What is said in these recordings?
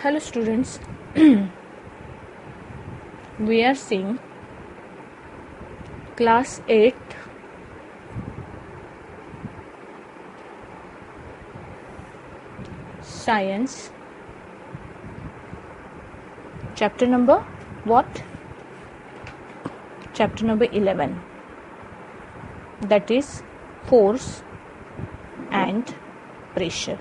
Hello students, we are seeing class 8 science chapter number what? Chapter number 11, that is force and pressure.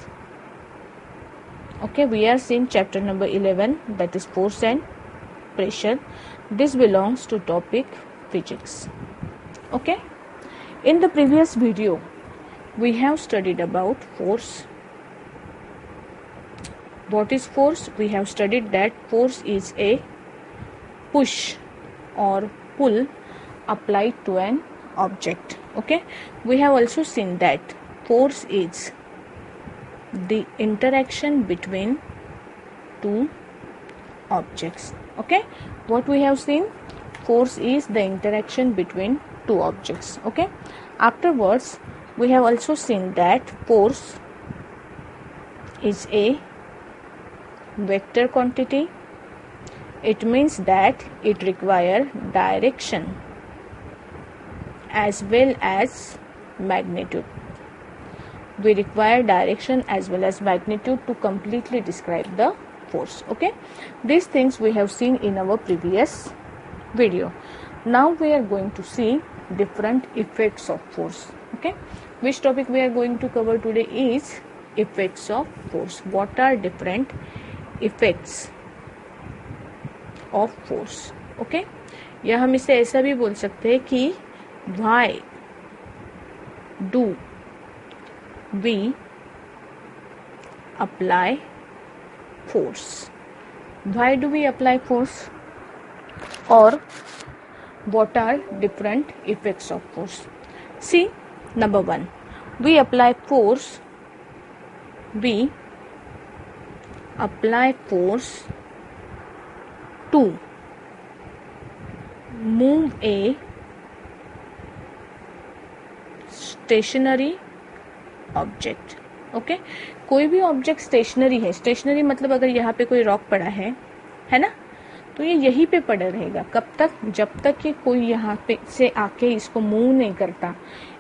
Okay, we are seeing chapter number 11, that is force and pressure. This belongs to topic physics. Okay, in the previous video we have studied about force. What is force? We have studied that force is a push or pull applied to an object. Okay, we have also seen that force is the interaction between two objects. Okay, what we have seen? Force is the interaction between two objects. Okay, afterwards we have also seen that force is a vector quantity. It means that it requires direction as well as magnitude. We require direction as well as magnitude to completely describe the force. Okay, these things we have seen in our previous video. Now we are going to see different effects of force. Okay, which topic we are going to cover today is effects of force. What are different effects of force? Okay, या हम इसे ऐसा भी बोल सकते हैं कि why do we apply force? Why do we apply force? Or what are different effects of force? See, number one, we apply force to move a stationary object. Okay, कोई भी ऑब्जेक्ट स्टेशनरी है. Stationery मतलब अगर यहाँ पे कोई rock पड़ा है ना, तो ये यहीं पे पड़ा रहेगा. कब तक? जब तक कि कोई यहाँ पे से आके इसको मूव नहीं करता,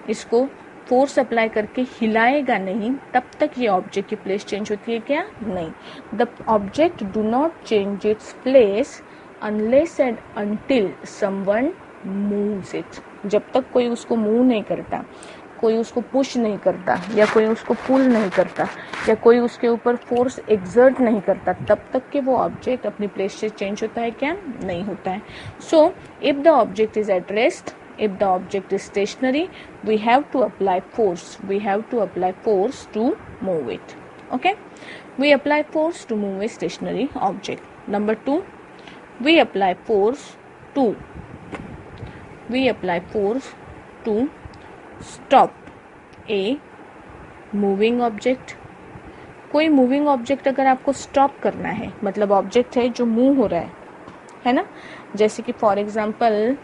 इसको फोर्स अप्लाई करके हिलाएगा नहीं, तब तक ये ऑब्जेक्ट की प्लेस चेंज होती है क्या? नहीं. The object do not change its place unless and until someone moves it. जब तक कोई उसको मूव नहीं करता, कोई उसको पुश नहीं करता, या कोई उसको पुल नहीं करता, या कोई उसके ऊपर फोर्स एक्सर्ट नहीं करता, तब तक कि वो ऑब्जेक्ट अपनी प्लेस से चेंज होता है क्या? नहीं होता है. So if the object is at rest, if the object is stationary, we have to apply force to move it. Okay, we apply force to move a stationary object. Number two, we apply force to stop a moving object. कोई moving object अगर आपको stop करना है, मतलब object है जो move हो रहा है ना, जैसे कि फॉर एग्जांपल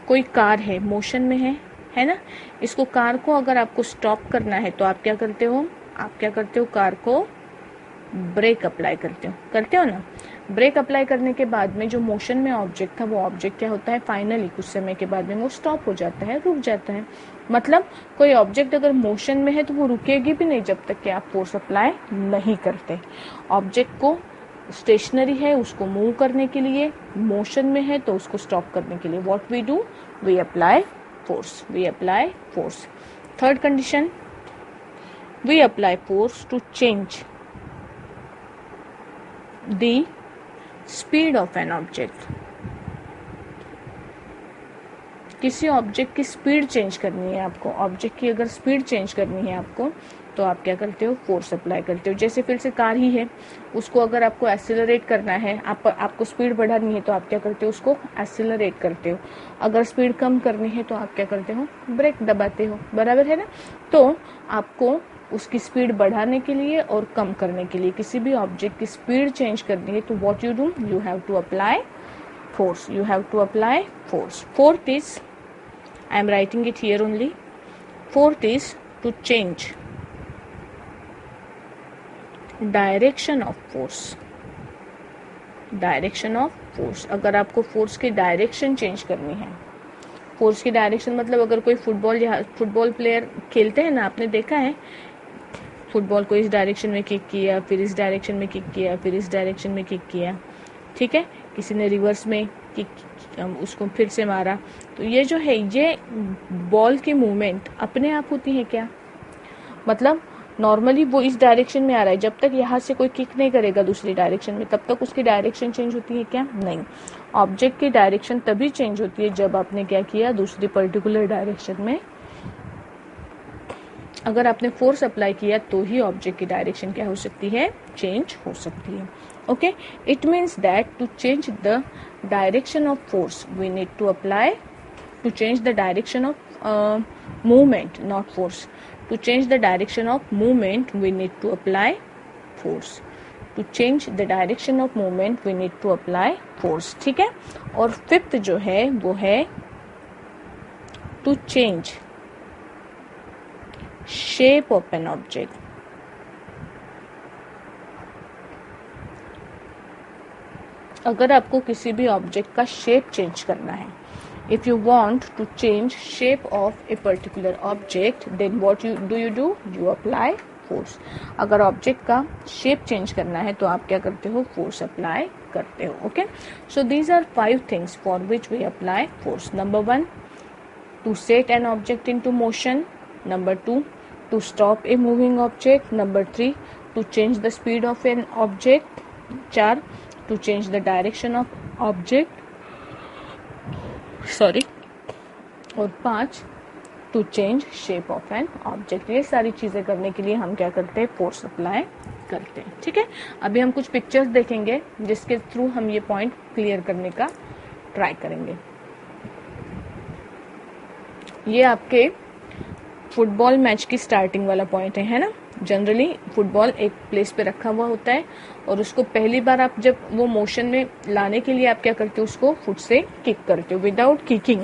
कोई कार है, मोशन में है ना. इसको कार को अगर आपको स्टॉप करना है तो आप क्या करते हो? कार को ब्रेक अप्लाई करते हो ना. ब्रेक अप्लाई करने के बाद में जो मोशन में ऑब्जेक्ट था, वो ऑब्जेक्ट क्या होता है? फाइनली कुछ समय के बाद में वो स्टॉप हो जाता है, रुक जाता है. मतलब कोई ऑब्जेक्ट अगर मोशन में है तो वो रुकेगी भी नहीं जब तक कि आप फोर्स अप्लाई नहीं करते. ऑब्जेक्ट को स्टेशनरी है, उसको मूव करने के लिए, मोशन में है तो उसको स्टॉप करने के लिए what we do? We apply force. Third condition, we apply force to change the speed of an object. किसी ऑब्जेक्ट की स्पीड चेंज करनी है आपको, ऑब्जेक्ट की अगर स्पीड चेंज करनी है आपको, तो आप क्या करते हो? फोर्स अप्लाई करते हो. जैसे फिर से कार ही है, उसको अगर आपको एक्सीलरेट करना है, आपको स्पीड बढ़ानी है, तो आप क्या करते हो? उसको एक्सीलरेट करते हो. अगर स्पीड कम करनी है तो आप क्या करते हो? ब्रेक दबाते हो. बराबर है ना. तो आपको उसकी स्पीड बढ़ाने के लिए और कम करने के लिए, किसी भी ऑब्जेक्ट की स्पीड चेंज करनी है, तो what you do? You have to apply force. Fourth is, I am writing it here only. Fourth is to change direction of force. Direction of force. अगर आपको फोर्स की डायरेक्शन चेंज करनी है, force की direction मतलब अगर कोई football player खेलते हैं ना, आपने देखा है फुटबॉल को इस डायरेक्शन में किक किया, फिर इस डायरेक्शन में किक किया, फिर इस डायरेक्शन में किक किया, ठीक है, किसी ने रिवर्स में किक उसको फिर से मारा। तो ये जो है ये बॉल की मूवमेंट अपने आप होती है क्या? मतलब नॉर्मली वो इस डायरेक्शन में आ रहा है, जब तक यहाँ से कोई किक नहीं करेगा दूसरी डायरेक्शन में तब तक उसकी डायरेक्शन चेंज होती है क्या? नहीं। ऑब्जेक्ट की डायरेक्शन तभी चेंज होती है जब आपने क्या किया, दूसरी पर्टिकुलर डायरेक्शन में अगर आपने फोर्स अप्लाई किया तो ही ऑब्जेक्ट की डायरेक्शन क्या हो सकती है, चेंज हो सकती है। Okay, it means that to change the direction of force we need to apply, to change the direction of movement, not force, to change the direction of movement we need to apply force, to change the direction of movement we need to apply force, ठीक है। और fifth जो है वो है to change shape of an object। अगर आपको किसी भी ऑब्जेक्ट का शेप चेंज करना है, if you want to change shape of a particular object then what you do, you apply force। अगर ऑब्जेक्ट का शेप चेंज करना है तो आप क्या करते हो, फोर्स अप्लाई करते हो। Okay, so these are 5 things for which we apply force. Number 1, to set an object into motion। number 2, to stop a moving object। number 3, to change the speed of an object। 4, to change the direction of object, sorry, और 5, to change shape of an object. ये सारी चीजें करने के लिए हम क्या करते हैं, फोर्स अप्लाई करते हैं। ठीक है, अभी हम कुछ पिक्चर्स देखेंगे जिसके थ्रू हम ये पॉइंट क्लियर करने का ट्राई करेंगे। ये आपके फुटबॉल मैच की स्टार्टिंग वाला पॉइंट है ना। जनरली फुटबॉल एक प्लेस पे रखा हुआ होता है और उसको पहली बार आप जब वो मोशन में लाने के लिए आप क्या करते हो, उसको फुट से किक करते हो। Without kicking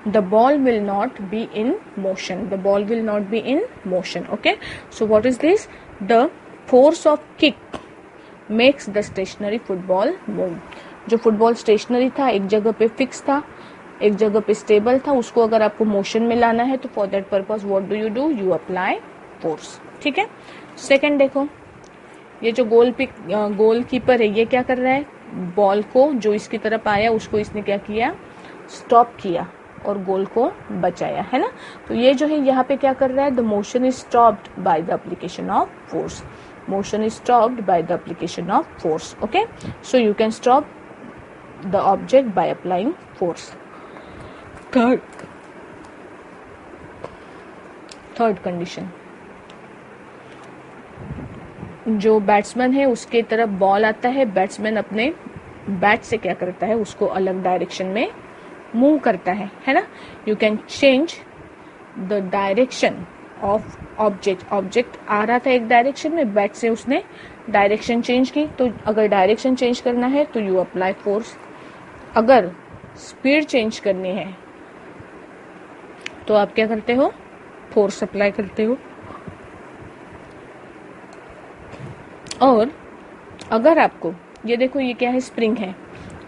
the ball will not be in motion, the ball will not be in motion. Okay, so what is this, the force of kick makes the stationary football move. जो football stationary था, एक जगह पे fix था, एक जगह पे stable था, उसको अगर आपको मोशन में लाना है तो for that purpose what do, you apply force. ठीक है, सेकंड देखो, ये जो गोल कीपर है ये क्या कर रहा है, बॉल को जो इसकी तरफ आया उसको इसने क्या किया, स्टॉप किया और गोल को बचाया, है ना। तो ये जो है यहाँ पे क्या कर रहा है, the motion is stopped by the application of force, motion is stopped by the application of force. Okay, so you can stop the object by applying force. Third condition, जो बैट्समैन है उसके तरफ बॉल आता है, batsman अपने bat से क्या करता है, उसको अलग डायरेक्शन में मूव करता है ना। You can change the direction of object, object आ रहा था एक डायरेक्शन में, बैट से उसने डायरेक्शन चेंज की, तो अगर डायरेक्शन चेंज करना है तो यू अप्लाई फोर्स। अगर स्पीड चेंज करनी है तो आप क्या करते हो, फोर्स अप्लाई करते हो। और अगर आपको ये देखो, ये क्या है, स्प्रिंग है,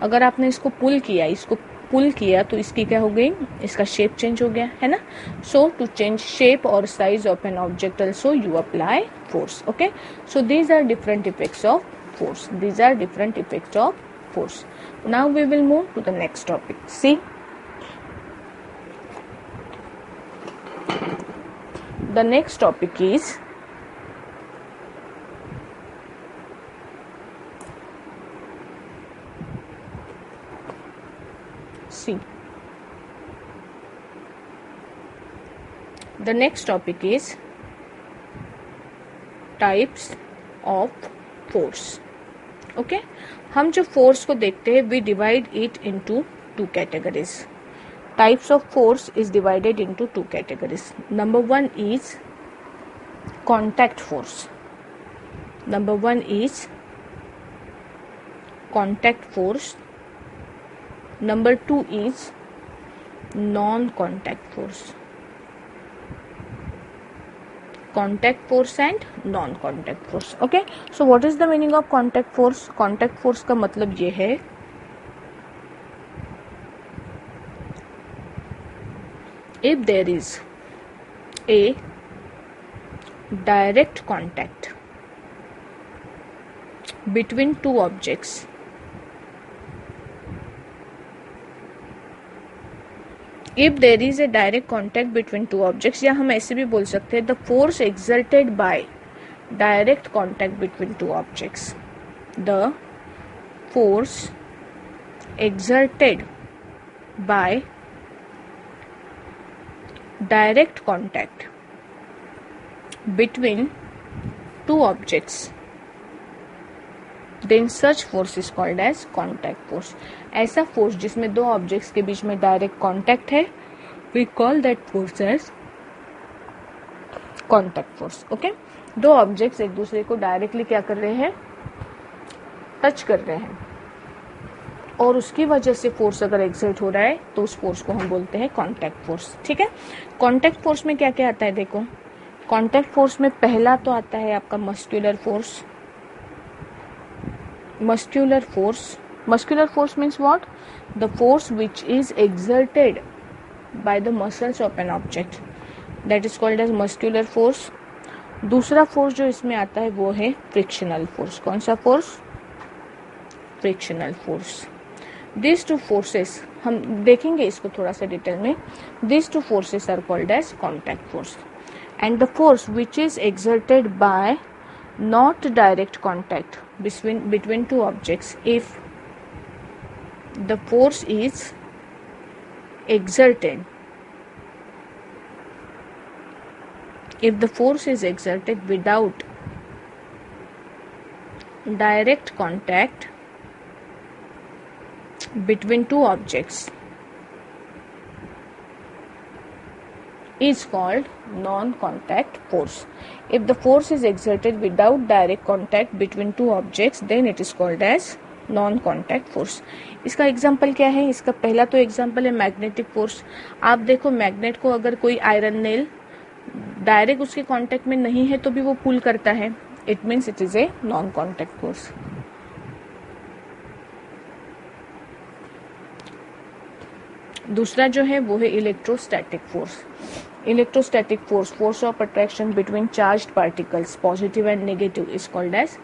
अगर आपने इसको पुल किया तो इसकी क्या हो गई, इसका शेप चेंज हो गया, है ना। सो टू चेंज शेप और size of an object also you apply force. Okay, so these are different effects of force, these are different effects of force. Now we will move to the next topic. See, the next topic is see, the next topic is types of force। okay, हम जो force को देखते हैं we divide it into two categories। Types of force is divided into two categories. Number 1 is contact force. Number 1 is contact force. Number 2 is non-contact force. contact force and non-contact force. Okay, so what is the meaning of contact force? Contact force का मतलब ये है if there is a direct contact between two objects, if there is a direct contact between two objects, या हम ऐसे भी बोल सकते हैं the force exerted by direct contact between two objects, the force exerted by direct contact between two objects, then such force is called as contact force. ऐसा force जिसमें दो ऑब्जेक्ट्स के बीच में डायरेक्ट कांटेक्ट है, we call that force as contact force. Okay, दो objects एक दूसरे को डायरेक्टली क्या कर रहे हैं, टच कर रहे हैं, और उसकी वजह से फोर्स अगर एक्सर्ट हो रहा है तो उस फोर्स को हम बोलते हैं कांटेक्ट फोर्स. ठीक है, कांटेक्ट फोर्स में क्या क्या आता है, देखो कांटेक्ट फोर्स में पहला तो आता है आपका muscular force. Muscular force means what? The force which is exerted by the muscles of an object, that is called as muscular force. दूसरा फोर्स जो इसमें आता है वो है फ्रिक्शनल फोर्स. कौन सा force? Frictional force. These two forces, हम देखेंगे इसको थोड़ा सा डिटेल में. These two forces are called as contact force. And the force which is exerted by not direct contact between two objects, if the force is exerted, if the force is exerted without direct contact between two objects, is called non-contact force. If the force is exerted without direct contact between two objects, then it is called as non-contact force. इसका example क्या है? इसका पहला तो example है magnetic force. आप देखो magnet को अगर कोई आयरन नेल डायरेक्ट उसके कांटेक्ट में नहीं है तो भी वो पुल करता है. It means it is a non contact force. दूसरा जो है वो है electrostatic force. Electrostatic force, force of attraction between charged particles positive and negative, is called as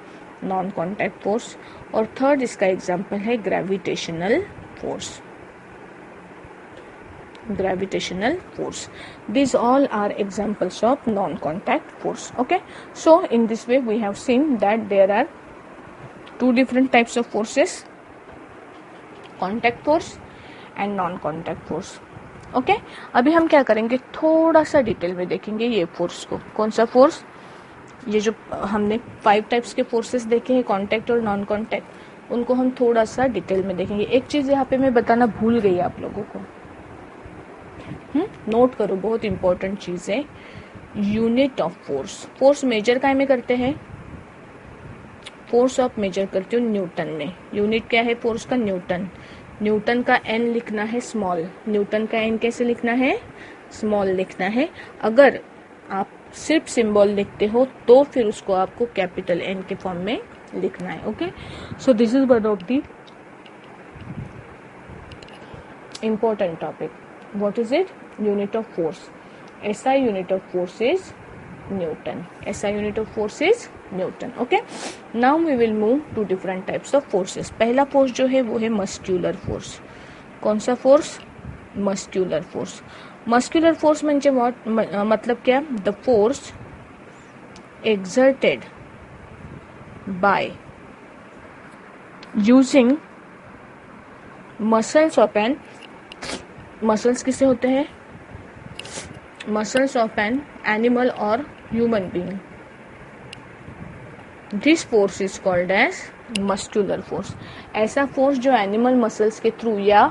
non contact force. और थर्ड इसका एग्जांपल है gravitational force. Gravitational force. These all are examples of non-contact force. Okay, so in this way we have seen that there are two different types of forces: contact force and non-contact force. Okay, अभी हम क्या करेंगे, थोड़ा सा detail में देखेंगे ये force को. कौन सा फोर्स? ये जो हमने 5 टाइप्स के फोर्सेस देखे हैं, कॉन्टैक्ट और नॉन कॉन्टैक्ट, उनको हम थोड़ा सा डिटेल में देखेंगे. एक चीज यहाँ पे मैं बताना भूल गई आप लोगों को, नोट करो, बहुत इंपॉर्टेंट चीज है. Unit of force. Force measure काय में करते हैं? फोर्स ऑफ मेजर करते हो न्यूटन में. यूनिट क्या है फोर्स का? न्यूटन. न्यूटन का एन लिखना है स्मॉल. न्यूटन का एन कैसे लिखना है? स्मॉल लिखना है. अगर आप सिर्फ सिंबल लिखते हो तो फिर उसको आपको कैपिटल एन के फॉर्म में लिखना है. Okay, so this is one of the important topic. What is it? Unit of force. SI unit of force is Newton. SI unit of force is Newton. Okay. Now we will move to different types of forces. पहला force जो है वो है muscular force. कौन सा force? Muscular force. Muscular force म्हणजे what? मतलब क्या? The force exerted by using muscles of an, muscles किससे होते हैं? मसल्स ऑफ एन एनिमल और human being. This force is called as muscular force. ऐसा फोर्स जो एनिमल मसल्स के थ्रू या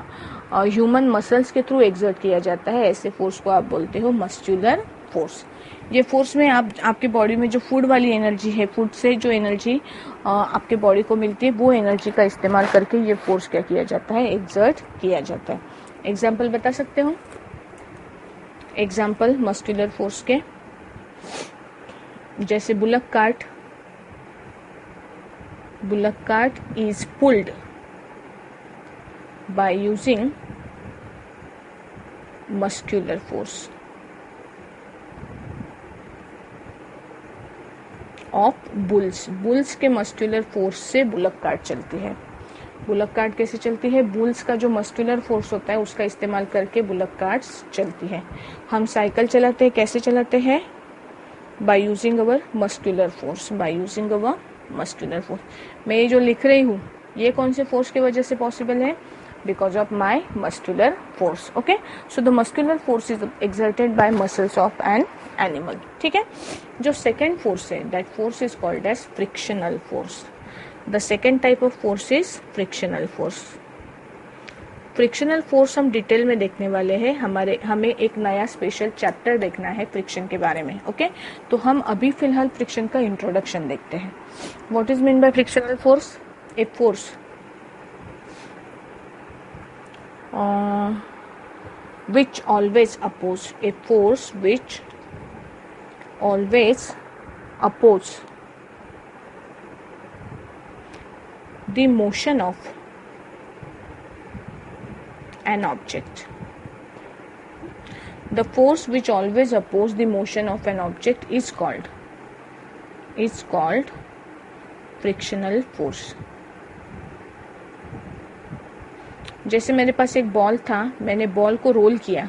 ह्यूमन मसल्स के थ्रू एक्सर्ट किया जाता है, ऐसे फोर्स को आप बोलते हो मस्क्यूलर फोर्स. ये फोर्स में आपके बॉडी में जो फूड वाली एनर्जी है, फूड से जो एनर्जी आपके बॉडी को मिलती है, वो एनर्जी का इस्तेमाल करके ये फोर्स क्या किया जाता है? एक्सर्ट किया जाता है. एग्जाम्पल बता सकते हो? एग्जाम्पल मस्क्यूलर फोर्स के. जैसे bullock cart is pulled by using muscular force of bulls के मस्क्यूलर फोर्स से बुलक कार्ट चलती है। बुलक कार्ट कैसे चलती है? बुल्स का जो मस्क्यूलर फोर्स होता है उसका इस्तेमाल करके बुलक कार्ट्स चलती है। हम साइकिल चलाते हैं, कैसे चलाते हैं? By using our muscular force, मैं ये जो लिख रही हूँ ये कौन से फोर्स की वजह से पॉसिबल है? Because of my muscular force. Okay, so the muscular force is exerted by muscles of an animal. ठीक है, जो सेकेंड फोर्स है that force is called as frictional force. The second type of force is frictional force. Frictional force हम detail में देखने वाले हैं। हमें एक नया स्पेशल चैप्टर देखना है फ्रिक्शन के बारे में। ओके, तो हम अभी फिलहाल फ्रिक्शन का इंट्रोडक्शन देखते हैं। What is mean by frictional force? A force which always oppose the motion of an object. The force which always oppose the motion of an object is called frictional force. जैसे मेरे पास एक ball था, मैंने ball को role किया,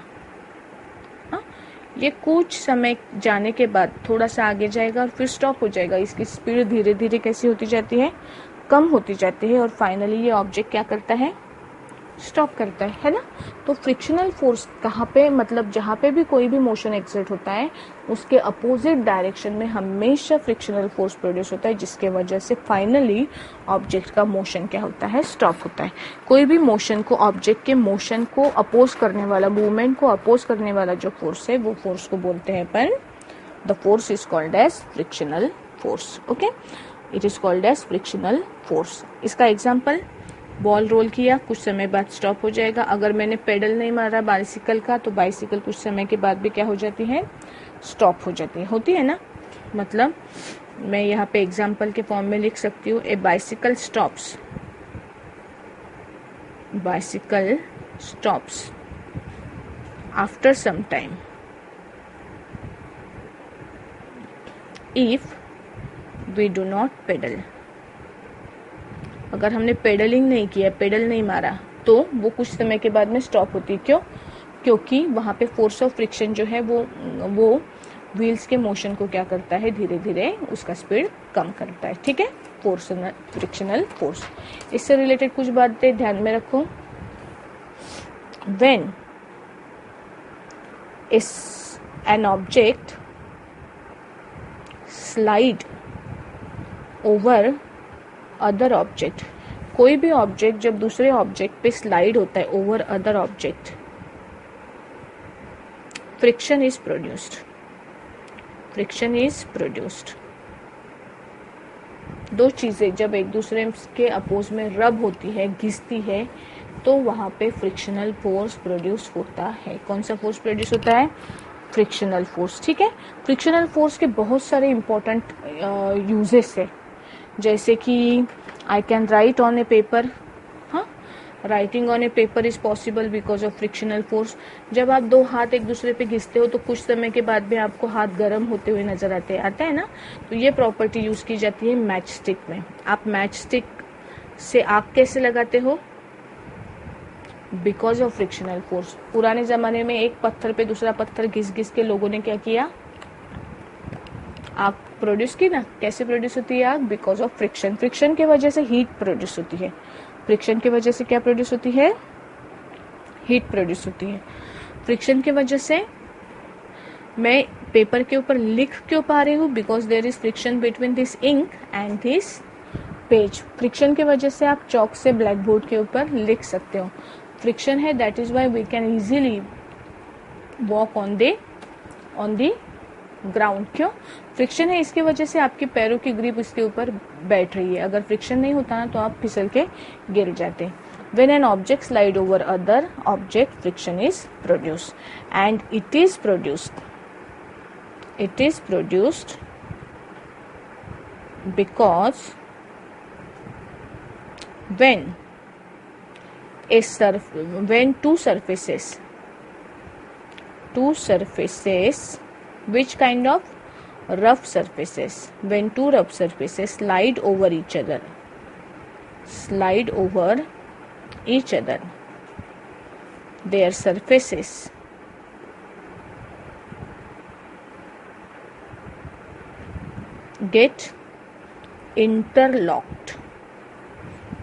ये कुछ समय जाने के बाद थोड़ा सा आगे जाएगा और फिर स्टॉप हो जाएगा। इसकी स्पीड धीरे धीरे कैसी होती जाती है? कम होती जाती है और फाइनली ये ऑब्जेक्ट क्या करता है? स्टॉप करता है ना। तो फ्रिक्शनल फोर्स कहाँ पे, मतलब जहाँ पे भी कोई भी मोशन एक्सर्ट होता है उसके अपोजिट डायरेक्शन में हमेशा फ्रिक्शनल फोर्स प्रोड्यूस होता है, जिसके वजह से फाइनली ऑब्जेक्ट का मोशन क्या होता है? स्टॉप होता है। कोई भी मोशन को, ऑब्जेक्ट के मोशन को अपोज करने वाला, मूवमेंट को अपोज करने वाला जो फोर्स है वो फोर्स को बोलते हैं अपन, the force is called as frictional force. Okay, it is called as frictional force. इसका एग्जाम्पल, बॉल रोल किया, कुछ समय बाद स्टॉप हो जाएगा। अगर मैंने पेडल नहीं मारा बाइसिकल का तो बाइसिकल कुछ समय के बाद भी क्या हो जाती है? स्टॉप हो जाती है, होती है ना। मतलब मैं यहाँ पे एग्जाम्पल के फॉर्म में लिख सकती हूँ, a bicycle stops after some time if we do not pedal. अगर हमने पेडलिंग नहीं किया, पेडल नहीं मारा, तो वो कुछ समय के बाद में स्टॉप होती है। क्यों? क्योंकि वहां पे फोर्स ऑफ फ्रिक्शन जो है वो व्हील्स के मोशन को क्या करता है? धीरे धीरे उसका स्पीड कम करता है। ठीक है, फ्रिक्शनल फोर्स। इससे रिलेटेड कुछ बातें ध्यान में रखो। When an object slide over other object, कोई भी ऑब्जेक्ट जब दूसरे ऑब्जेक्ट पे स्लाइड होता है over other object, friction is produced. दो चीजें जब एक दूसरे के अपोज में रब होती है, घिसती है, तो वहां पे फ्रिक्शनल फोर्स प्रोड्यूस होता है। कौन सा फोर्स प्रोड्यूस होता है? Frictional force. ठीक है, फ्रिक्शनल फोर्स के बहुत सारे इंपॉर्टेंट यूजेस है, जैसे कि I can write on a paper. हाँ, writing on a paper is possible because of frictional force. जब आप दो हाथ एक दूसरे पे घिसते हो तो कुछ समय के बाद भी आपको हाथ गर्म होते हुए नजर आता है ना। तो ये प्रॉपर्टी यूज की जाती है मैच स्टिक में। आप मैच स्टिक से आग कैसे लगाते हो? Because of frictional force. पुराने जमाने में एक पत्थर पे दूसरा पत्थर घिस के लोगों ने क्या किया? आग प्रोड्यूस की ना। कैसे प्रोड्यूस होती है आग? Because of friction. फ्रिक्शन की वजह से हीट प्रोड्यूस होती है। फ्रिक्शन की वजह से क्या प्रोड्यूस होती है? हीट प्रोड्यूस होती है। फ्रिक्शन की वजह से मैं पेपर के ऊपर लिख क्यों पा रही हूँ? Because there is friction between this ink and this page. Friction की वजह से आप चौक से ब्लैक बोर्ड के ऊपर लिख सकते हो। फ्रिक्शन है, that is why we can easily walk on the ground. क्यों? फ्रिक्शन है, इसकी वजह से आपके पैरों की ग्रिप इसके ऊपर बैठ रही है। अगर फ्रिक्शन नहीं होता ना तो आप फिसल के गिर जाते। When an object slide over other object, friction is produced, and it is produced because when two surfaces, which kind of rough surfaces, when two rough surfaces slide over each other, their surfaces get interlocked.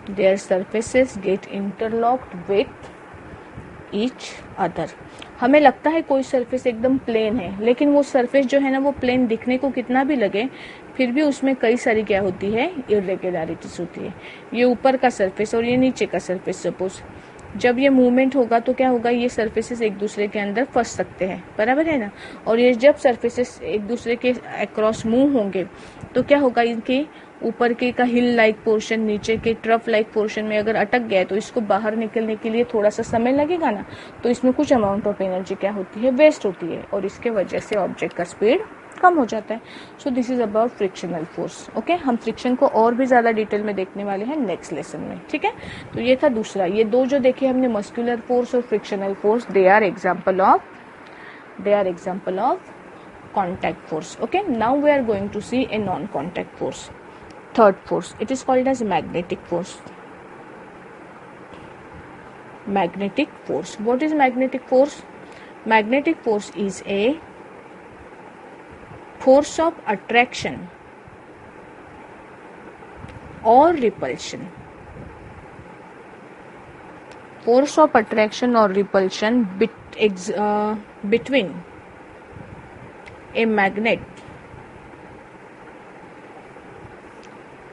Their surfaces get interlocked with each other. हमें लगता है कोई surface एकदम plane है, लेकिन वो surface जो है ना, वो प्लेन दिखने को कितना भी लगे, फिर भी उसमें कई सारी क्या होती है, इरेगुलरिटीज होती है. ये ऊपर का सरफेस और ये नीचे का सरफेस, सपोज जब ये मूवमेंट होगा तो क्या होगा, ये सरफेसेस एक दूसरे के अंदर फंस सकते हैं, बराबर है ना. और ये जब सरफेसेस एक दूसरे के अक्रॉस मूव होंगे तो क्या होगा, इनके ऊपर के का हिल लाइक पोर्शन नीचे के ट्रफ लाइक पोर्शन में अगर अटक गया तो इसको बाहर निकलने के लिए थोड़ा सा समय लगेगा ना, तो इसमें कुछ अमाउंट ऑफ एनर्जी क्या होती है, वेस्ट होती है, और इसके वजह से ऑब्जेक्ट का स्पीड कम हो जाता है. So this is about frictional force. Okay, हम फ्रिक्शन को और भी ज्यादा डिटेल में देखने वाले हैं नेक्स्ट लेसन में. ठीक है, तो ये था दूसरा. ये दो जो देखे हमने, मस्कुलर फोर्स और frictional force, they are example of contact force. Okay, now we are going to see a non-contact force. Third force, it is called as magnetic force. Magnetic force. What is magnetic force? Magnetic force is a force of attraction or repulsion. Force of attraction or repulsion between a magnet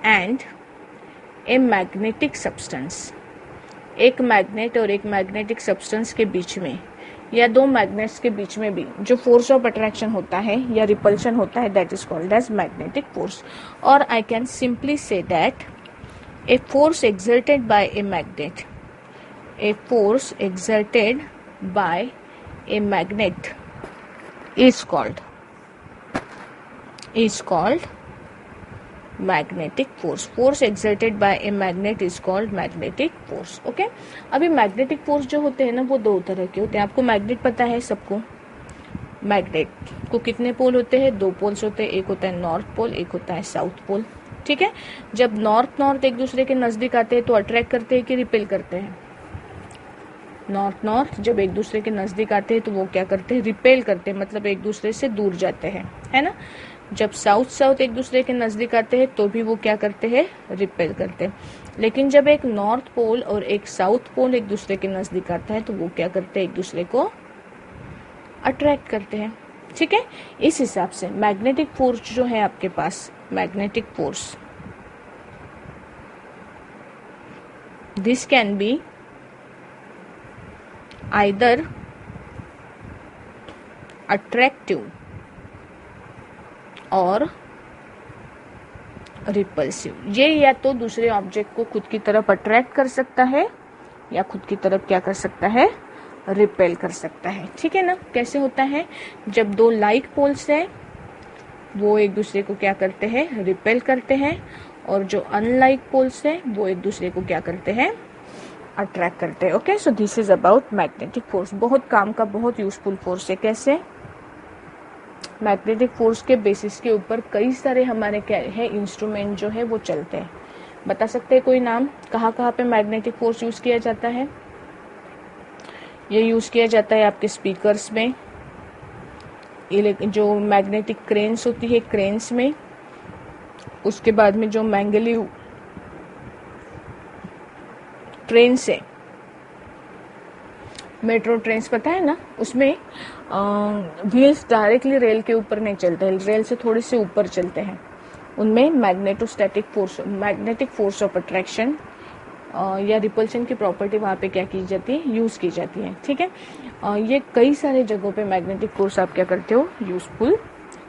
and a magnetic substance. एक magnet और एक magnetic substance के बीच में, या दो magnets के बीच में भी जो फोर्स ऑफ अट्रैक्शन होता है या रिपल्शन होता है, that is called as magnetic force. और I can simply say that a force exerted by a magnet is called magnetic force. Force exerted by a magnet is called magnetic force. Okay, अभी magnetic force जो होते हैं ना, वो दो तरह के होते हैं. आपको मैग्नेट पता है सबको. मैग्नेट को कितने पोल होते हैं, दो पोल्स होते हैं. एक होता है नॉर्थ पोल, एक होता है साउथ पोल. ठीक है, जब नॉर्थ एक दूसरे के नजदीक आते हैं तो अट्रैक्ट करते हैं कि रिपेल करते हैं. नॉर्थ जब एक दूसरे के नजदीक आते हैं तो वो क्या करते हैं, रिपेल करते हैं, मतलब एक दूसरे से दूर जाते हैं, है ना. जब साउथ एक दूसरे के नजदीक आते हैं तो भी वो क्या करते हैं, रिपेल करते हैं. लेकिन जब एक नॉर्थ पोल और एक साउथ पोल एक दूसरे के नजदीक आता है तो वो क्या करते हैं, एक दूसरे को अट्रैक्ट करते हैं. ठीक है, इस हिसाब से मैग्नेटिक फोर्स जो है आपके पास, magnetic force, this can be either attractive और रिपल्सिव. ये या तो दूसरे ऑब्जेक्ट को खुद की तरफ अट्रैक्ट कर सकता है या खुद की तरफ क्या कर सकता है, रिपेल कर सकता है. ठीक है ना. कैसे होता है, जब दो लाइक पोल्स है वो एक दूसरे को क्या करते हैं, रिपेल करते हैं, और जो अनलाइक पोल्स है वो एक दूसरे को क्या करते हैं, अट्रैक्ट करते हैं. Okay, so this is about magnetic force. बहुत काम का, बहुत यूजफुल फोर्स है. कैसे, मैग्नेटिक फोर्स के बेसिस के ऊपर कई सारे हमारे क्या है, इंस्ट्रूमेंट जो है वो चलते हैं. बता सकते हैं कोई नाम, कहाँ कहाँ पे मैग्नेटिक फोर्स यूज किया जाता है? ये यूज किया जाता है आपके स्पीकर्स में, जो मैग्नेटिक क्रेन्स होती है, क्रेन्स में. उसके बाद में जो मैंगलीव ट्रेन से, मेट्रो ट्रेन पता है ना, उसमें व्हील्स डायरेक्टली रेल के ऊपर नहीं चलते, रेल से थोड़े से ऊपर चलते हैं. उनमें मैग्नेटिक फोर्स ऑफ अट्रैक्शन या रिपल्शन की प्रॉपर्टी वहाँ पे क्या की जाती है, यूज की जाती है. ठीक है, ये कई सारे जगहों पे मैग्नेटिक फोर्स आप क्या करते हो,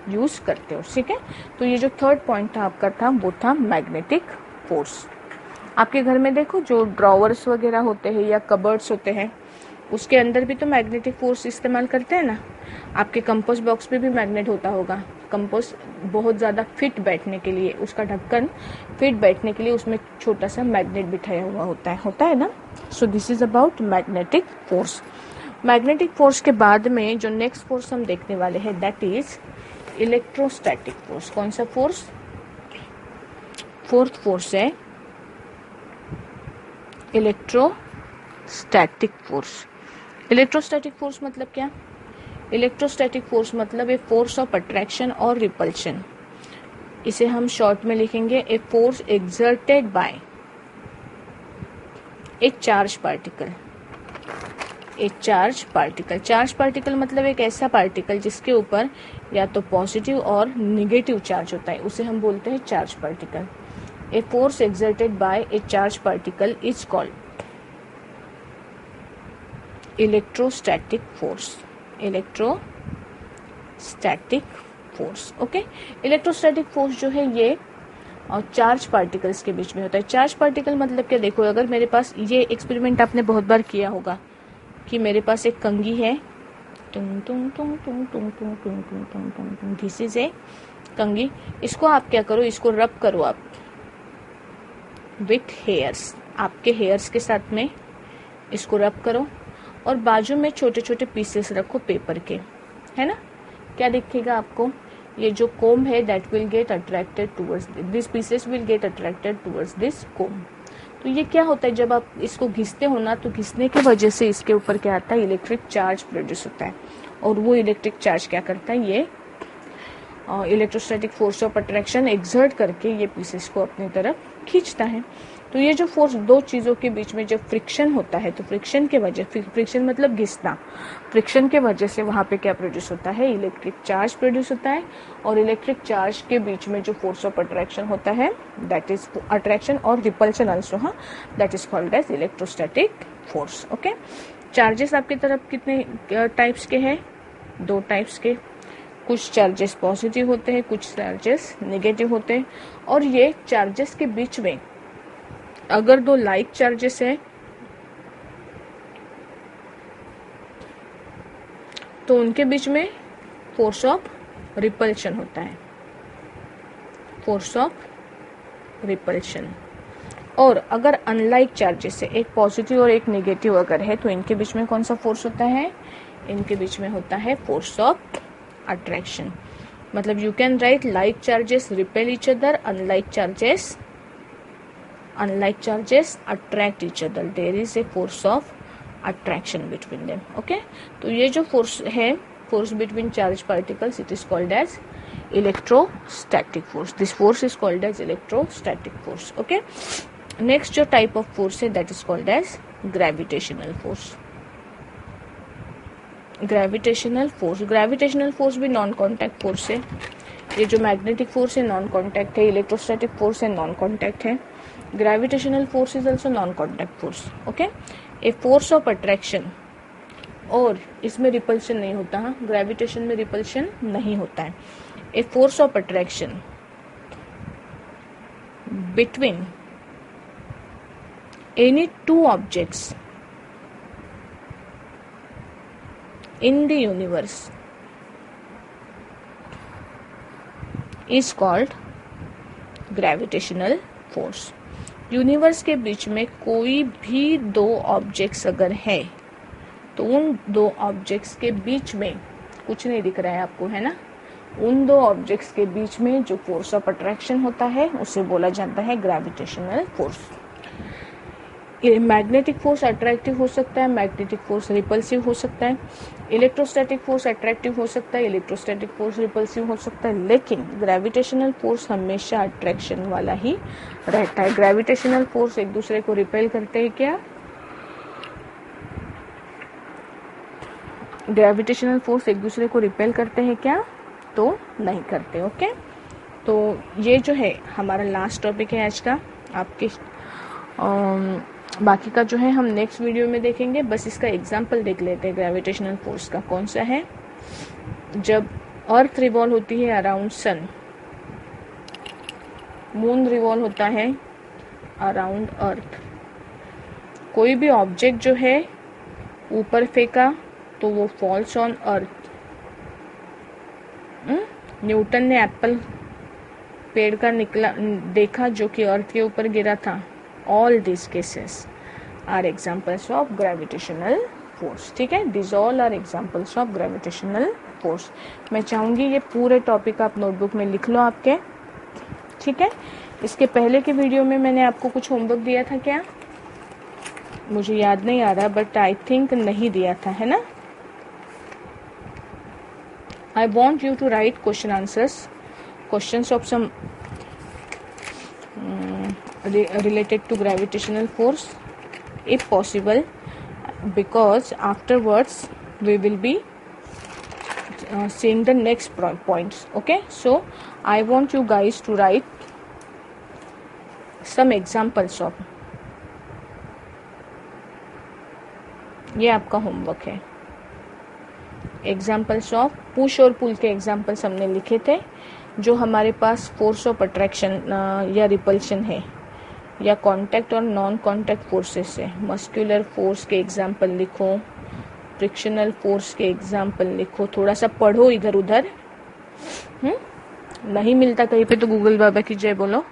यूज करते हो. ठीक है, तो ये जो थर्ड पॉइंट था आपका था, वो था मैग्नेटिक फोर्स. आपके घर में देखो जो ड्रॉवर्स वगैरह होते हैं या कबर्ड्स होते हैं, उसके अंदर भी तो मैग्नेटिक फोर्स इस्तेमाल करते हैं ना। आपके कंपास बॉक्स पे भी मैग्नेट होता होगा। कंपास बहुत ज़्यादा फिट बैठने के लिए, उसका ढक्कन फिट बैठने के लिए उसमें छोटा सा मैग्नेट बिठाया हुआ होता है ना। So this is about magnetic force. Magnetic force के बाद में जो नेक्स्ट फोर्स हम देखने वाले हैं दैट इज इलेक्ट्रोस्टैटिक फोर्स। कौन सा फोर्स? फोर्थ फोर्स है इलेक्ट्रोस्टैटिक फोर्स। इलेक्ट्रोस्टैटिक फोर्स मतलब क्या? इलेक्ट्रोस्टैटिक फोर्स मतलब ए फोर्स ऑफ अट्रैक्शन और रिपल्शन। इसे हम शॉर्ट में लिखेंगे a force exerted by A charge particle. A charge particle, charge particle मतलब एक ऐसा पार्टिकल जिसके ऊपर या तो पॉजिटिव और निगेटिव चार्ज होता है, उसे हम बोलते हैं charge particle. A force exerted by A charge particle is called electrostatic force. Electrostatic force, okay. Electrostatic force जो है ये और चार्ज पार्टिकल्स के बीच में होता है। चार्ज पार्टिकल मतलब क्या? देखो, अगर मेरे पास ये एक्सपेरिमेंट आपने बहुत बार किया होगा कि मेरे पास एक कंघी है, टुंग टुंग टुंग टुंग टुंग टुंग टुंग टुंग टुंग टुंग टुंग, दिस इज ए कंघी। इसको आप क्या करो, इसको रब करो आप विथ हेयर्स, आपके हेयर्स के साथ में इसको रब करो और बाजू में छोटे छोटे पीसेस रखो पेपर के, है ना। क्या दिखेगा आपको? ये जो कोम है that will get attracted towards this pieces will get attracted towards this comb. तो ये क्या होता है, जब आप इसको घिसते हो ना, तो घिसने की वजह से इसके ऊपर क्या आता है, इलेक्ट्रिक चार्ज प्रोड्यूस होता है। और वो इलेक्ट्रिक चार्ज क्या करता है, ये electrostatic force of attraction exert करके ये पीसेस को अपनी तरफ खींचता है। तो ये जो फोर्स दो चीज़ों के बीच में जब फ्रिक्शन होता है, तो फ्रिक्शन के वजह, फ्रिक्शन मतलब घिसना, फ्रिक्शन के वजह से वहाँ पे क्या प्रोड्यूस होता है, इलेक्ट्रिक चार्ज प्रोड्यूस होता है। और इलेक्ट्रिक चार्ज के बीच में जो फोर्स ऑफ अट्रैक्शन होता है दैट इज अट्रैक्शन और रिपल्शन ऑल्सो, हाँ, that is called as electrostatic force, okay. Charges आपकी तरफ कितने टाइप्स के हैं? दो टाइप्स के। कुछ चार्जेस पॉजिटिव होते हैं, कुछ चार्जेस नेगेटिव होते हैं। और ये चार्जेस के बीच में अगर दो लाइक चार्जेस है तो उनके बीच में फोर्स ऑफ रिपल्शन होता है, फोर्स ऑफ रिपल्शन। और अगर अनलाइक चार्जेस है, एक पॉजिटिव और एक नेगेटिव अगर है, तो इनके बीच में कौन सा फोर्स होता है? इनके बीच में होता है फोर्स ऑफ अट्रैक्शन। मतलब you can write like charges repel each other, unlike charges attract each other, there is a force of attraction between them, okay. तो ये जो फोर्स है, force between charge particles, it is called as electrostatic force. This force is called as electrostatic force, okay. Next जो type of force है that is called as gravitational force. Gravitational force भी non contact force है। ये जो magnetic force है non contact है, electrostatic force है non contact है। Gravitational force is also non contact force, okay. A force of attraction, और इसमें रिपल्शन नहीं होता, हाँ, ग्रेविटेशन में रिपल्शन नहीं होता है। ए force of attraction between any two objects in the universe is called gravitational force। Universe के बीच में कोई भी दो ऑब्जेक्ट्स अगर है तो उन दो ऑब्जेक्ट्स के बीच में, कुछ नहीं दिख रहा है आपको, है ना, उन दो ऑब्जेक्ट्स के बीच में जो फोर्स ऑफ अट्रैक्शन होता है उसे बोला जाता है gravitational force. Magnetic force attractive हो सकता है, मैग्नेटिक फोर्स रिपल्सिव हो सकता है, इलेक्ट्रोस्टैटिक फोर्स अट्रैक्टिव हो सकता है, इलेक्ट्रोस्टैटिक फोर्स रिपल्सिव हो सकता है, लेकिन ग्रेविटेशनल फोर्स हमेशा अट्रैक्शन वाला ही रहता है। ग्रेविटेशनल फोर्स एक दूसरे को रिपेल करते हैं क्या? ग्रेविटेशनल फोर्स एक दूसरे को रिपेल करते हैं क्या? तो नहीं करते, ओके। तो ये जो है हमारा लास्ट टॉपिक है आज का। आपके बाकी का जो है हम नेक्स्ट वीडियो में देखेंगे। बस इसका एग्जाम्पल देख लेते हैं ग्रेविटेशनल फोर्स का। कौन सा है? जब अर्थ रिवॉल्व होती है अराउंड सन, मून रिवॉल्व होता है अराउंड अर्थ, कोई भी ऑब्जेक्ट जो है ऊपर फेंका तो वो फॉल्स ऑन अर्थ। न्यूटन ने एप्पल पेड़ का निकला देखा जो कि अर्थ के ऊपर गिरा था। All this cases are examples of gravitational force. ठीक है, this all are examples of gravitational force. मैं चाहूँगी ये पूरे टॉपिक आप नोटबुक में लिख लो आपके। ठीक है, इसके पहले के वीडियो में मैंने आपको कुछ होमवर्क दिया था क्या? मुझे याद नहीं आ रहा, बट आई थिंक नहीं दिया था, है ना? I want you to write question answers, questions of some related to gravitational force if possible, because afterwards we will be seeing the next points. Okay, so I want you guys to write some examples of, ये आपका homework है। Examples of push और पुल के examples हमने लिखे थे, जो हमारे पास फोर्स ऑफ अट्रैक्शन या रिपल्शन है, या कांटेक्ट और नॉन कांटेक्ट फोर्सेस है। मस्कुलर फोर्स के एग्जाम्पल लिखो, फ्रिक्शनल फोर्स के एग्जाम्पल लिखो, थोड़ा सा पढ़ो इधर उधर। नहीं मिलता कहीं पे तो गूगल बाबा की जय बोलो,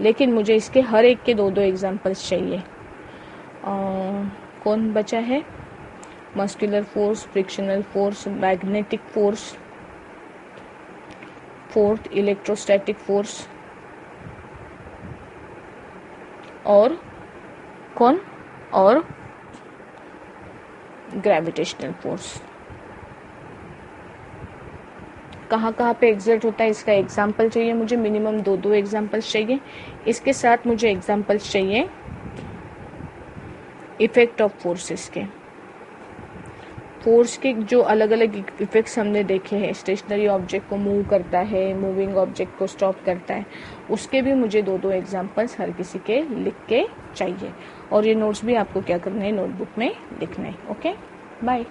लेकिन मुझे इसके हर एक के दो दो एग्जाम्पल्स चाहिए। कौन बचा है? Muscular force, frictional force, magnetic force, fourth electrostatic force, और कौन? और ग्रेविटेशनल फोर्स। कहाँ कहाँ पे एग्जर्ट होता है इसका एग्जाम्पल चाहिए मुझे, मिनिमम दो दो एग्जाम्पल्स चाहिए। इसके साथ मुझे एग्जाम्पल्स चाहिए इफेक्ट ऑफ फोर्सेस के। फोर्स के जो अलग अलग इफेक्ट्स हमने देखे हैं, स्टेशनरी ऑब्जेक्ट को मूव करता है, मूविंग ऑब्जेक्ट को स्टॉप करता है, उसके भी मुझे दो दो एग्जाम्पल्स हर किसी के लिख के चाहिए। और ये नोट्स भी आपको क्या करना है, नोटबुक में लिखना है। Okay, bye.